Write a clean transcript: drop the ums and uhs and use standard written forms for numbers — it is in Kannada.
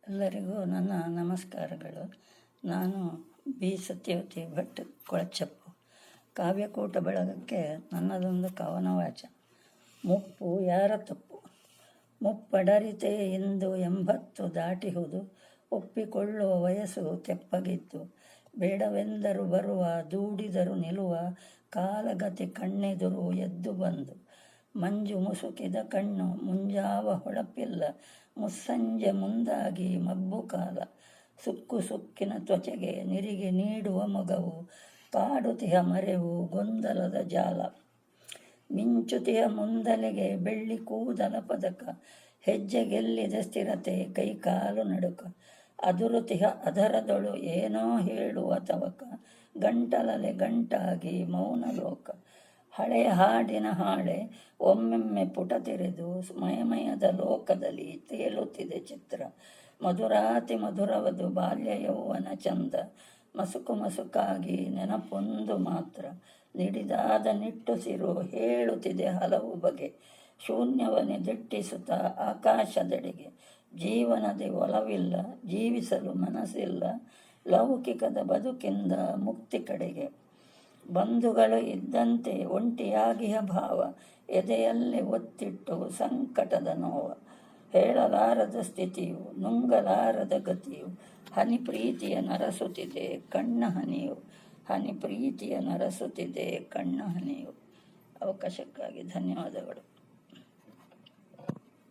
ಎಲ್ಲರಿಗೂ ನನ್ನ ನಮಸ್ಕಾರಗಳು. ನಾನು ಬಿ ಸತ್ಯವತಿ ಭಟ್ ಕೊಳಚಪ್ಪು. ಕಾವ್ಯಕೂಟ ಬಳಗಕ್ಕೆ ನನ್ನದೊಂದು ಕವನವಾಚ. ಮುಪ್ಪು ಯಾರ ತಪ್ಪು? ಮುಪ್ಪಡರಿತೆ ಇಂದು 80 ದಾಟಿಹುದು. ಒಪ್ಪಿಕೊಳ್ಳುವ ವಯಸ್ಸು ತೆಪ್ಪಗಿದ್ದು. ಬೇಡವೆಂದರು ಬರುವ, ದೂಡಿದರು ನಿಲ್ಲುವ. ಕಾಲಗತಿ ಕಣ್ಣೆದುರು ಎದ್ದು ಬಂದು. ಮಂಜು ಮುಸುಕಿದ ಕಣ್ಣು, ಮುಂಜಾವ ಹೊಳಪಿಲ್ಲ. ಮುಸ್ಸಂಜೆ ಮುಂದಾಗಿ ಮಬ್ಬು ಕಾಲ. ಸುಕ್ಕು ಸುಕ್ಕಿನ ತ್ವಚೆಗೆ ನಿರಿಗೆ ನೀಡುವ ಮೊಗವು. ಕಾಡುತಿಹ ಮರೆವು ಗೊಂದಲದ ಜಾಲ. ಮಿಂಚುತಿಹ ಮುಂದಲೆಗೆ ಬೆಳ್ಳಿ ಕೂದಲ ಪದಕ. ಹೆಜ್ಜೆಗೆಲ್ಲಿದೆ ಸ್ಥಿರತೆ, ಕೈಕಾಲು ನಡುಕ. ಅದುರುತಿಹ ಅದರದೊಳು ಏನೋ ಹೇಳುವ ತವಕ. ಗಂಟಲಲೆ ಗಂಟಾಗಿ ಮೌನ ಲೋಕ. ಹಳೆಯ ಹಾಡಿನ ಹಾಳೆ ಒಮ್ಮೆಮ್ಮೆ ಪುಟ ತೆರೆದು. ಮಯಮಯದ ಲೋಕದಲ್ಲಿ ತೇಲುತ್ತಿದೆ ಚಿತ್ರ. ಮಧುರಾತಿ ಮಧುರವದು ಬಾಲ್ಯ ಯೌವನ ಚಂದ. ಮಸುಕು ಮಸುಕಾಗಿ ನೆನಪೊಂದು ಮಾತ್ರ. ನಿಡಿದಾದ ನಿಟ್ಟುಸಿರು ಹೇಳುತ್ತಿದೆ ಹಲವು ಬಗೆ. ಶೂನ್ಯವನ್ನೇ ದಿಟ್ಟಿಸುತ್ತ ಆಕಾಶದೆಡೆಗೆ. ಜೀವನದ ಒಲವಿಲ್ಲ, ಜೀವಿಸಲು ಮನಸ್ಸಿಲ್ಲ. ಲೌಕಿಕದ ಬದುಕಿಂದ ಮುಕ್ತಿ ಕಡೆಗೆ. ಬಂಧುಗಳು ಇದ್ದಂತೆ ಒಂಟಿಯಾಗಿಯ ಭಾವ. ಎದೆಯಲ್ಲಿ ಒತ್ತಿಟ್ಟು ಸಂಕಟದ ನೋವ. ಹೇಳಲಾರದ ಸ್ಥಿತಿಯು, ನುಂಗಲಾರದ ಗತಿಯು. ಹನಿ ಪ್ರೀತಿಯ ನರಸುತ್ತಿದೆ ಕಣ್ಣ ಹನಿಯು. ಹನಿ ಪ್ರೀತಿಯ ನರಸುತ್ತಿದೆ ಕಣ್ಣ ಹನಿಯು. ಅವಕಾಶಕ್ಕಾಗಿ ಧನ್ಯವಾದಗಳು.